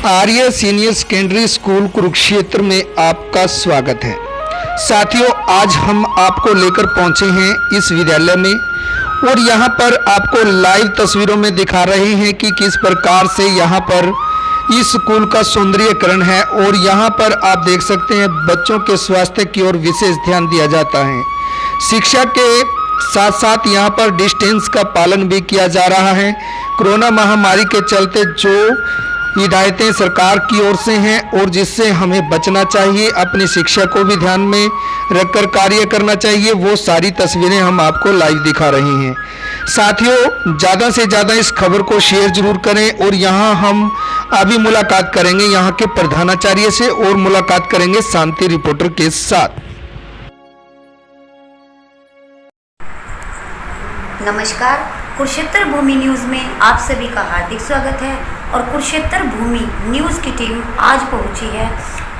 आर्य senior secondary school Kurukshetra में आपका स्वागत है। साथियों, आज हम आपको लेकर पहुंचे हैं इस विद्यालय में और यहां पर आपको लाइव तस्वीरों में दिखा रहे हैं कि किस प्रकार से यहां पर इस स्कूल का सौंदर्यीकरण है। और यहां पर आप देख सकते हैं बच्चों के स्वास्थ्य की ओर विशेष ध्यान दिया जाता है। शिक्षा के साथ साथ यहां पर डिस्टेंस का पालन भी किया जा रहा है। कोरोना महामारी के चलते जो हिदायतें सरकार की ओर से हैं और जिससे हमें बचना चाहिए, अपनी शिक्षा को भी ध्यान में रखकर कार्य करना चाहिए, वो सारी तस्वीरें हम आपको लाइव दिखा रहे हैं। साथियों, ज़्यादा से ज़्यादा इस खबर को शेयर जरूर करें। और यहाँ हम अभी मुलाकात करेंगे यहाँ के प्रधानाचार्य से और मुलाकात करेंगे शांति रिपोर्टर के साथ। नमस्कार, कुरुक्षेत्र भूमि न्यूज़ में आप सभी का हार्दिक स्वागत है। और कुरुक्षेत्र भूमि न्यूज़ की टीम आज पहुंची है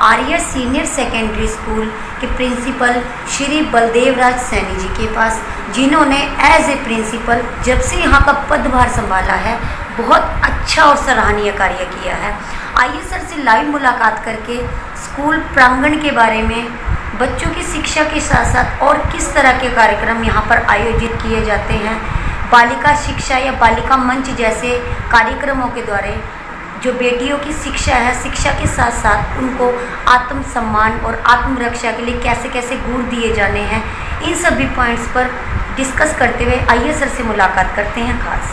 आर्य सीनियर सेकेंडरी स्कूल के प्रिंसिपल श्री बलदेव राज सैनी जी के पास, जिन्होंने एज ए प्रिंसिपल जब से यहाँ का पदभार संभाला है बहुत अच्छा और सराहनीय कार्य किया है। आइए सर से लाइव मुलाकात करके स्कूल प्रांगण के बारे में, बच्चों की शिक्षा के साथ साथ और किस तरह के कार्यक्रम यहाँ पर आयोजित किए जाते हैं, बालिका शिक्षा या बालिका मंच जैसे कार्यक्रमों के द्वारा जो बेटियों की शिक्षा है, शिक्षा के साथ साथ उनको आत्मसम्मान और आत्मरक्षा के लिए कैसे कैसे गुण दिए जाने हैं, इन सभी पॉइंट्स पर डिस्कस करते हुए आइए सर से मुलाकात करते हैं। खास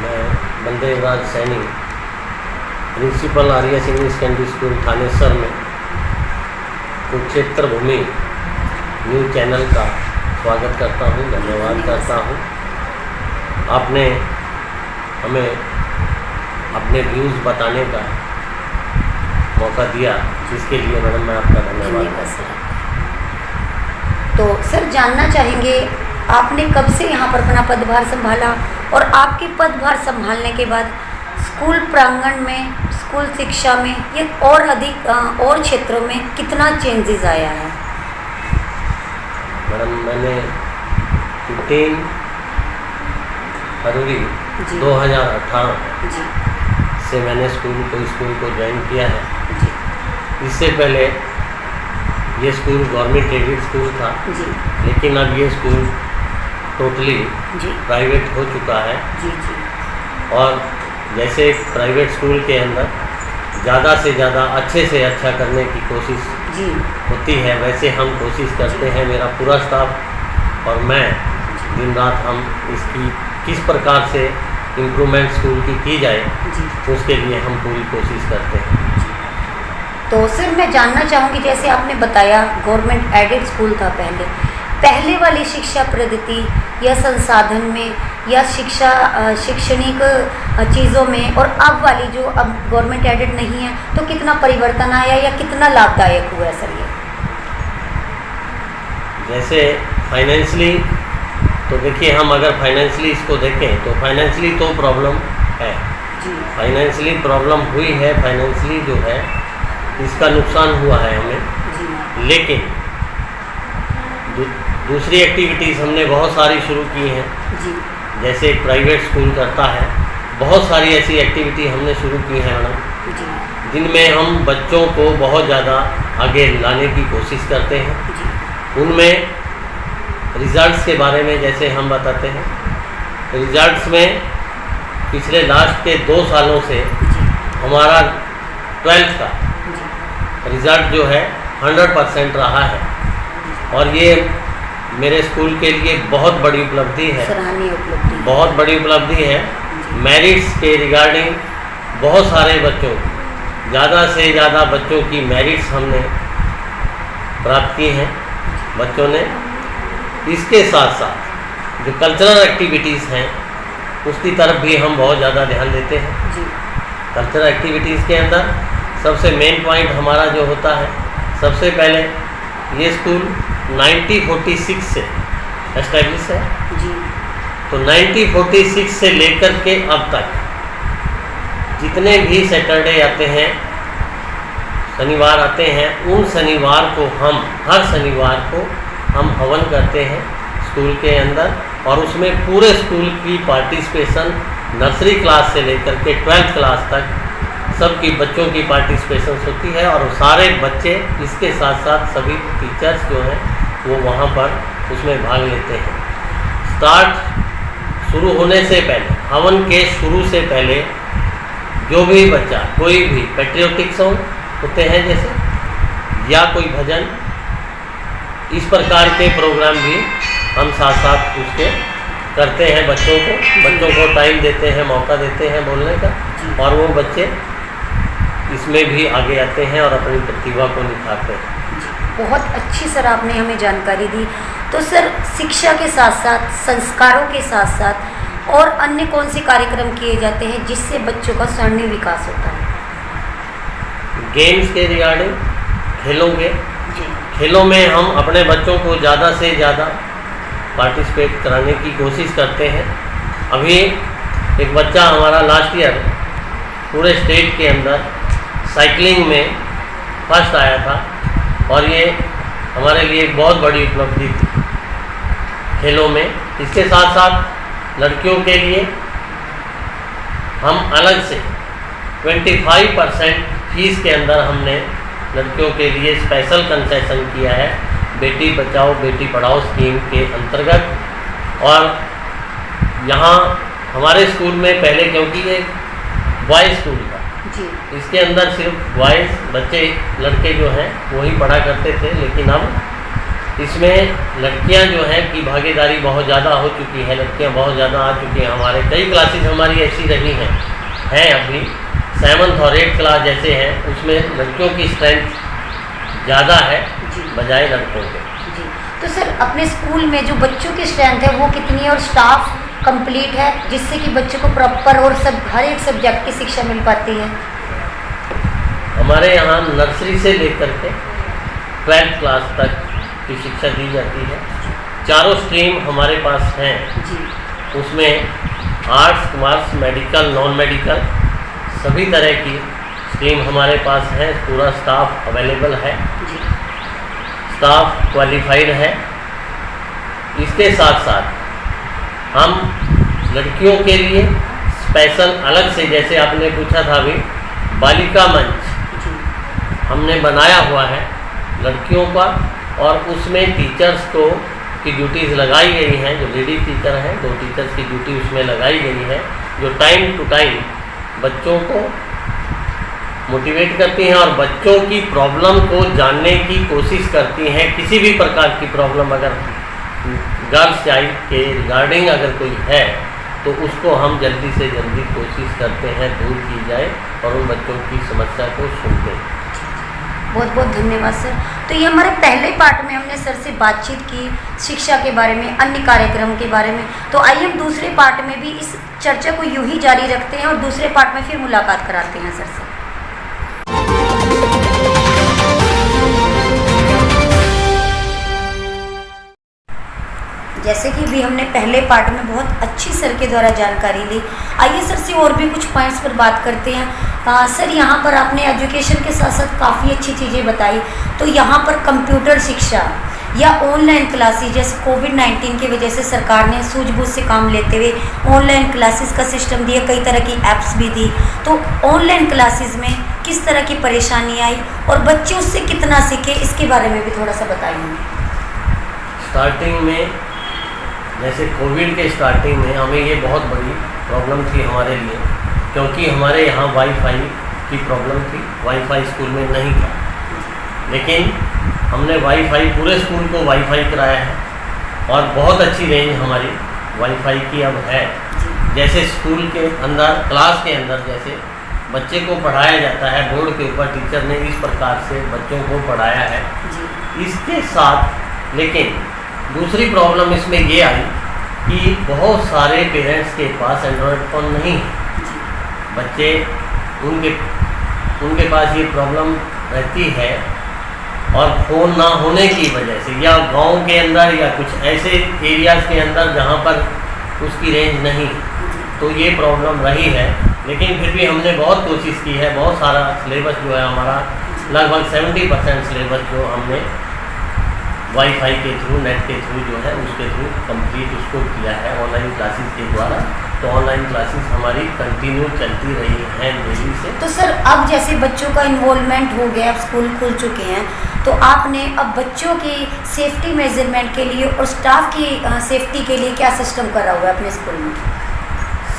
मैं बलदेव राज सैनी, प्रिंसिपल आर्य सीनियर सेकेंडरी स्कूल थानेसर में कुरुक्षेत्र भूमि न्यूज़ चैनल का स्वागत करता हूँ, धन्यवाद करता हूँ। आपने हमें अपने व्यूज़ बताने का मौका दिया, जिसके लिए मैडम मैं आपका धन्यवाद करता हूँ। तो सर, जानना चाहेंगे आपने कब से यहाँ पर अपना पदभार संभाला और आपके पदभार संभालने के बाद स्कूल प्रांगण में, स्कूल शिक्षा में या और अधिक और क्षेत्रों में कितना चेंजेस आया है? मैडम, मैंने 15 फरवरी 2018 से मैंने स्कूल को ज्वाइन किया है। इससे पहले ये स्कूल गवर्नमेंट एडेड स्कूल था, लेकिन अब ये स्कूल टोटली प्राइवेट हो चुका है। और जैसे एक प्राइवेट स्कूल के अंदर ज़्यादा से ज़्यादा अच्छे से अच्छा करने की कोशिश होती है, वैसे हम कोशिश करते हैं, मेरा पूरा स्टाफ और मैं दिन रात हम इसकी किस प्रकार से इम्प्रूवमेंट स्कूल की जाए, उसके लिए हम पूरी कोशिश करते हैं। तो सर, मैं जानना चाहूँगी, जैसे आपने बताया गवर्नमेंट एडेड स्कूल था पहले वाली शिक्षा पद्धति या संसाधन में या शैक्षणिक चीज़ों में और अब वाली जो अब गवर्नमेंट एडेड नहीं है, तो कितना परिवर्तन आया या कितना लाभदायक हुआ सर ये? जैसे फाइनेंशियली, तो देखिए, हम अगर फाइनेंशियली इसको देखें तो फाइनेंशियली तो प्रॉब्लम है, फाइनेंशियली प्रॉब्लम हुई है, फाइनेंशियली जो है इसका नुकसान हुआ है हमें। लेकिन दूसरी एक्टिविटीज़ हमने बहुत सारी शुरू की हैं। जैसे एक प्राइवेट स्कूल करता है, बहुत सारी ऐसी एक्टिविटी हमने शुरू की हैं मैडम, जिनमें हम बच्चों को बहुत ज़्यादा आगे लाने की कोशिश करते हैं। उनमें रिज़ल्ट्स के बारे में जैसे हम बताते हैं, रिज़ल्ट्स में पिछले लास्ट के 2 सालों से हमारा 12th का रिज़ल्ट जो है 100% रहा है। और ये मेरे स्कूल के लिए बहुत बड़ी उपलब्धि है, बहुत बड़ी उपलब्धि है। मेरिट्स के रिगार्डिंग बहुत सारे बच्चों, ज़्यादा से ज़्यादा बच्चों की मेरिट्स हमने प्राप्त की हैं बच्चों ने। इसके साथ साथ जो कल्चरल एक्टिविटीज़ हैं, उसकी तरफ भी हम बहुत ज़्यादा ध्यान देते हैं। कल्चरल एक्टिविटीज़ के अंदर सबसे मेन पॉइंट हमारा जो होता है, सबसे पहले ये स्कूल 1946 से एस्टैब्लिश है। तो 1946 से लेकर के अब तक जितने भी सैटरडे आते हैं, शनिवार आते हैं, उन शनिवार को हम हर शनिवार को हम हवन करते हैं स्कूल के अंदर। और उसमें पूरे स्कूल की पार्टिसिपेशन नर्सरी क्लास से लेकर के 12th क्लास तक सबकी बच्चों की पार्टिसिपेशन होती है और सारे बच्चे इसके साथ साथ सभी टीचर्स जो हैं वो वहाँ पर उसमें भाग लेते हैं। स्टार्ट शुरू होने से पहले, हवन के शुरू से पहले जो भी बच्चा कोई भी पेट्रियोटिक सॉन्ग होते हैं जैसे या कोई भजन, इस प्रकार के प्रोग्राम भी हम साथ साथ उसके करते हैं। बच्चों को टाइम देते हैं, मौका देते हैं बोलने का, और वो बच्चे इसमें भी आगे आते हैं और अपनी प्रतिभा को निखारते हैं। बहुत अच्छी सर आपने हमें जानकारी दी। तो सर शिक्षा के साथ साथ, संस्कारों के साथ साथ और अन्य कौन से कार्यक्रम किए जाते हैं जिससे बच्चों का स्वर्णिम विकास होता है? गेम्स के रिगार्डिंग, खेलों में हम अपने बच्चों को ज़्यादा से ज़्यादा पार्टिसिपेट कराने की कोशिश करते हैं। अभी एक बच्चा हमारा लास्ट ईयर पूरे स्टेट के अंदर साइकिलिंग में फर्स्ट आया था और ये हमारे लिए एक बहुत बड़ी उपलब्धि थी खेलों में। इसके साथ साथ लड़कियों के लिए हम अलग से 25% फीस के अंदर हमने लड़कियों के लिए स्पेशल कंसेशन किया है बेटी बचाओ बेटी पढ़ाओ स्कीम के अंतर्गत। और यहाँ हमारे स्कूल में पहले, क्योंकि ये बॉयज़ स्कूल था जी, इसके अंदर सिर्फ बॉयज़ बच्चे लड़के जो हैं वही पढ़ा करते थे, लेकिन अब इसमें लड़कियां जो हैं की भागीदारी बहुत ज़्यादा हो चुकी है, लड़कियां बहुत ज़्यादा आ चुकी हैं। हमारे कई क्लासेस हमारी ऐसी रही हैं अभी 7th और 8th क्लास जैसे हैं, उसमें लड़कियों की स्ट्रेंथ ज़्यादा है बजाय लड़कों के। जी। तो सर अपने स्कूल में जो बच्चों की स्ट्रेंथ है वो कितनी है और स्टाफ कंप्लीट है जिससे कि बच्चों को प्रॉपर और हर एक सब्जेक्ट की शिक्षा मिल पाती है? हमारे यहाँ नर्सरी से लेकर के 12th क्लास तक की शिक्षा दी जाती है। चारों स्ट्रीम हमारे पास हैं जी। उसमें arts, commerce, medical, non medical सभी तरह की स्ट्रीम हमारे पास है। पूरा स्टाफ अवेलेबल है जी। स्टाफ क्वालिफाइड है। इसके साथ साथ हम लड़कियों के लिए स्पेशल अलग से, जैसे आपने पूछा था अभी, बालिका मंच हमने बनाया हुआ है लड़कियों का, और उसमें टीचर्स को की ड्यूटीज़ लगाई गई हैं। जो लेडी टीचर हैं 2 टीचर्स की ड्यूटी उसमें लगाई गई है, जो टाइम टू टाइम बच्चों को मोटिवेट करती हैं और बच्चों की प्रॉब्लम को जानने की कोशिश करती हैं। किसी भी प्रकार की प्रॉब्लम अगर गर्ल्स चाइल्ड के रिगार्डिंग अगर कोई है तो उसको हम जल्दी से जल्दी कोशिश करते हैं दूर की जाए और उन बच्चों की समस्या को सुनते हैं। बहुत बहुत धन्यवाद सर। तो ये हमारे पहले पार्ट में हमने सर से बातचीत की शिक्षा के बारे में, अन्य कार्यक्रम के बारे में। तो आइए हम दूसरे पार्ट में भी इस चर्चा को यूं ही जारी रखते हैं और दूसरे पार्ट में फिर मुलाकात कराते हैं सर से। जैसे कि भी हमने पहले पार्ट में बहुत अच्छी सर के द्वारा जानकारी ली, आइए सर से और भी कुछ पॉइंट्स पर बात करते हैं। सर यहाँ पर आपने एजुकेशन के साथ साथ काफ़ी अच्छी चीज़ें बताई, तो यहाँ पर कंप्यूटर शिक्षा या ऑनलाइन क्लासेस, जैसे कोविड-19 की वजह से सरकार ने सूझबूझ से काम लेते हुए ऑनलाइन क्लासेस का सिस्टम दिया, कई तरह की ऐप्स भी दी। तो ऑनलाइन क्लासेस में किस तरह की परेशानी आई और बच्चे उससे कितना सीखे, इसके बारे में भी थोड़ा सा बताइए। स्टार्टिंग में जैसे कोविड के स्टार्टिंग में हमें ये बहुत बड़ी प्रॉब्लम थी हमारे लिए, क्योंकि हमारे यहाँ वाईफाई की प्रॉब्लम थी, वाईफाई स्कूल में नहीं था। लेकिन हमने वाईफाई पूरे स्कूल को वाईफाई कराया है और बहुत अच्छी रेंज हमारी वाईफाई की अब है। जैसे स्कूल के अंदर, क्लास के अंदर जैसे बच्चे को पढ़ाया जाता है बोर्ड के ऊपर, टीचर ने इस प्रकार से बच्चों को पढ़ाया है। इसके साथ लेकिन दूसरी प्रॉब्लम इसमें ये आई कि बहुत सारे पेरेंट्स के पास एंड्रॉयड फ़ोन नहीं है। बच्चे उनके पास ये प्रॉब्लम रहती है, और फ़ोन ना होने की वजह से, या गांव के अंदर या कुछ ऐसे एरियाज़ के अंदर जहां पर उसकी रेंज नहीं, तो ये प्रॉब्लम रही है। लेकिन फिर भी हमने बहुत कोशिश की है, बहुत सारा सिलेबस जो है हमारा, लगभग 70% सिलेबस जो हमने वाईफाई के थ्रू, नेट के थ्रू जो है उसके थ्रू कंप्लीट उसको किया है ऑनलाइन क्लासेस के द्वारा। तो ऑनलाइन क्लासेस हमारी कंटिन्यू चलती रही हैं डेली से। तो सर अब जैसे बच्चों का इन्वॉल्वमेंट हो गया, अब स्कूल खुल चुके हैं, तो आपने अब बच्चों की सेफ्टी मेजरमेंट के लिए और स्टाफ की सेफ्टी के लिए क्या सिस्टम करा हुआ है अपने स्कूल में?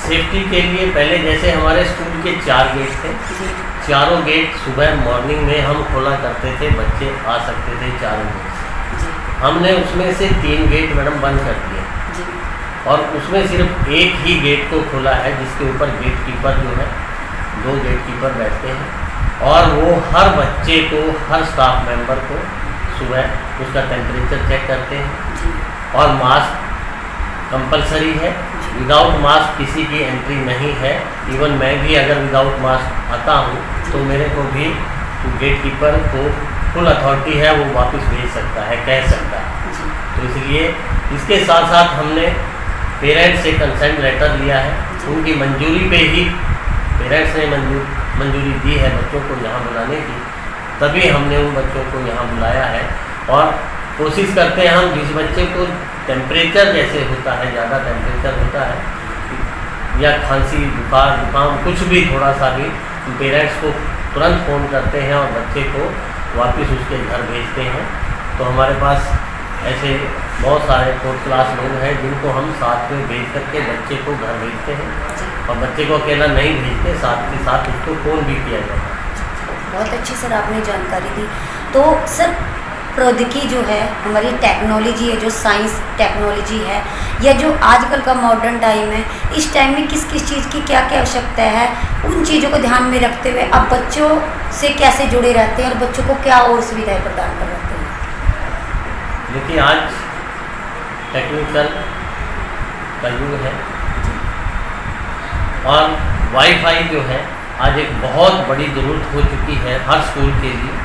सेफ्टी के लिए पहले जैसे हमारे स्कूल के 4 गेट थे, चारों गेट सुबह मॉर्निंग में हम खोला करते थे, बच्चे आ सकते थे चारों गेट से। हमने उसमें से 3 गेट मैडम बंद कर दिए और उसमें सिर्फ एक ही गेट को खोला है, जिसके ऊपर गेट कीपर जो है 2 गेट कीपर बैठते हैं और वो हर बच्चे को, हर स्टाफ मेंबर को सुबह उसका टेम्परेचर चेक करते हैं और मास्क कंपलसरी है। विदाउट मास्क किसी की एंट्री नहीं है। इवन मैं भी अगर विदाउट मास्क आता हूँ तो मेरे को भी गेट कीपर को फुल अथॉरिटी है, वो वापस भेज सकता है, कह सकता है। तो इसलिए इसके साथ साथ हमने पेरेंट्स से कंसेंट लेटर लिया है, उनकी मंजूरी पे ही पेरेंट्स ने मंजूरी दी है बच्चों को यहाँ बुलाने की, तभी हमने उन बच्चों को यहाँ बुलाया है। और कोशिश करते हैं हम, जिस बच्चे को टेम्परेचर जैसे होता है, ज़्यादा टेम्परेचर होता है या खांसी बुखार जुकाम कुछ भी थोड़ा सा भी, पेरेंट्स को तुरंत फ़ोन करते हैं और बच्चे को वापस उसके घर भेजते हैं। तो हमारे पास ऐसे बहुत सारे 4th क्लास लोग हैं जिनको हम साथ में भेज करके बच्चे को घर भेजते हैं और बच्चे को अकेला नहीं भेजते, साथ के साथ उसको फ़ोन भी किया जाता है। बहुत अच्छी सर आपने जानकारी दी। तो सर प्रौद्योगिकी जो है, हमारी टेक्नोलॉजी है, जो साइंस टेक्नोलॉजी है, या जो आजकल का मॉडर्न टाइम है, इस टाइम में किस किस चीज़ की क्या क्या आवश्यकता है, उन चीज़ों को ध्यान में रखते हुए आप बच्चों से कैसे जुड़े रहते हैं और बच्चों को क्या और सुविधाएं प्रदान कर रहे हैं? देखिए, आज टेक्निकल का युग है और वाईफाई जो है आज एक बहुत बड़ी ज़रूरत हो चुकी है हर स्कूल के लिए,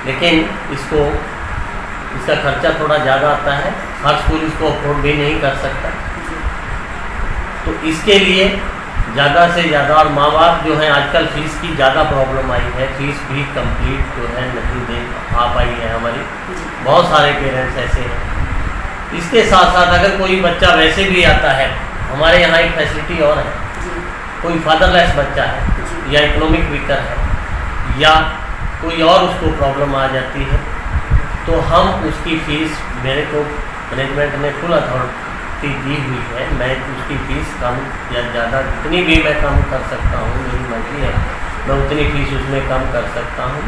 लेकिन इसका खर्चा थोड़ा ज़्यादा आता है, हर स्कूल इसको अफोर्ड भी नहीं कर सकता। तो इसके लिए ज़्यादा से ज़्यादा, और माँ बाप जो हैं आजकल फ़ीस की ज़्यादा प्रॉब्लम आई है, फ़ीस भी कंप्लीट जो है नहीं दे आ पाई है हमारी, बहुत सारे पेरेंट्स ऐसे हैं। इसके साथ साथ अगर कोई बच्चा वैसे भी आता है, हमारे यहाँ एक फैसिलिटी और है, कोई फादरलेस बच्चा है या इकोनॉमिक वीकर है या कोई और उसको प्रॉब्लम आ जाती है, तो हम उसकी फ़ीस, मेरे को मैनेजमेंट ने फुल अथॉरिटी दी हुई है, मैं उसकी फ़ीस कम या ज़्यादा जितनी भी मैं कम कर सकता हूँ, मेरी मर्जी है, मैं उतनी फ़ीस उसमें कम कर सकता हूँ।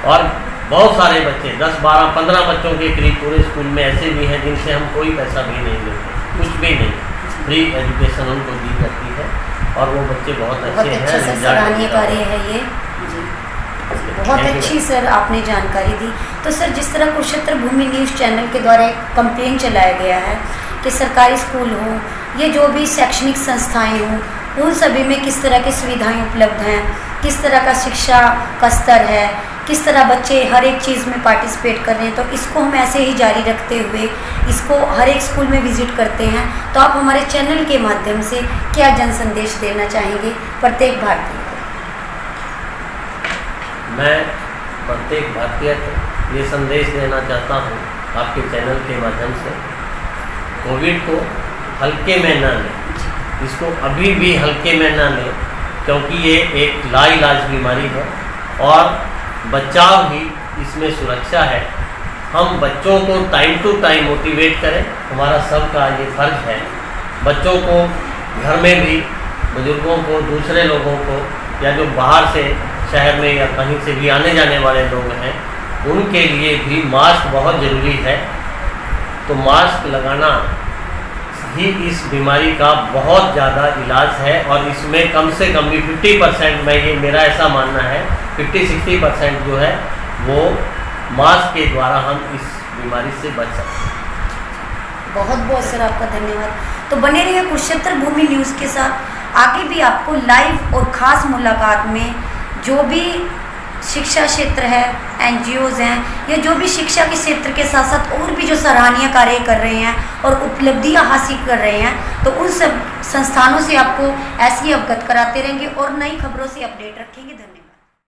और बहुत सारे बच्चे 10, 12, 15 बच्चों के करीब पूरे स्कूल में ऐसे भी हैं जिनसे हम कोई पैसा भी नहीं लेते, कुछ भी नहीं, फ्री एजुकेशन उनको दी जाती है और वो बच्चे बहुत अच्छे हैं। सराहनीय कार्य है ये, बहुत अच्छी सर आपने जानकारी दी। तो सर, जिस तरह कुरुक्षेत्र भूमि न्यूज़ चैनल के द्वारा एक कंपेन चलाया गया है कि सरकारी स्कूल हो, ये जो भी शैक्षणिक संस्थाएं हों, उन सभी में किस तरह की सुविधाएं उपलब्ध हैं, किस तरह का शिक्षा का स्तर है, किस तरह बच्चे हर एक चीज़ में पार्टिसिपेट कर रहे हैं, तो इसको हम ऐसे ही जारी रखते हुए इसको हर एक स्कूल में विजिट करते हैं। तो आप हमारे चैनल के माध्यम से क्या जन संदेश देना चाहेंगे प्रत्येक भारतीय? मैं प्रत्येक भारतीय को ये संदेश देना चाहता हूँ आपके चैनल के माध्यम से, कोविड को हल्के में न लें, इसको अभी भी हल्के में न लें, क्योंकि ये एक लाइलाज बीमारी है और बचाव ही इसमें सुरक्षा है। हम बच्चों को टाइम टू टाइम मोटिवेट करें, हमारा सबका ये फ़र्ज़ है। बच्चों को घर में भी, बुजुर्गों को, दूसरे लोगों को, या जो बाहर से शहर में या कहीं से भी आने जाने वाले लोग हैं, उनके लिए भी मास्क बहुत ज़रूरी है। तो मास्क लगाना ही इस बीमारी का बहुत ज़्यादा इलाज है और इसमें कम से कम भी 50%, मैं ये मेरा ऐसा मानना है, 50-60% जो है वो मास्क के द्वारा हम इस बीमारी से बच सकते हैं। बहुत बहुत सर आपका धन्यवाद। तो बने रहिए कुरुक्षेत्र भूमि न्यूज़ के साथ, आगे भी आपको लाइव और ख़ास मुलाकात में जो भी शिक्षा क्षेत्र है, NGOs हैं, या जो भी शिक्षा के क्षेत्र के साथ साथ और भी जो सराहनीय कार्य कर रहे हैं और उपलब्धियां हासिल कर रहे हैं, तो उन सब संस्थानों से आपको ऐसी अवगत कराते रहेंगे और नई खबरों से अपडेट रखेंगे। धन्यवाद।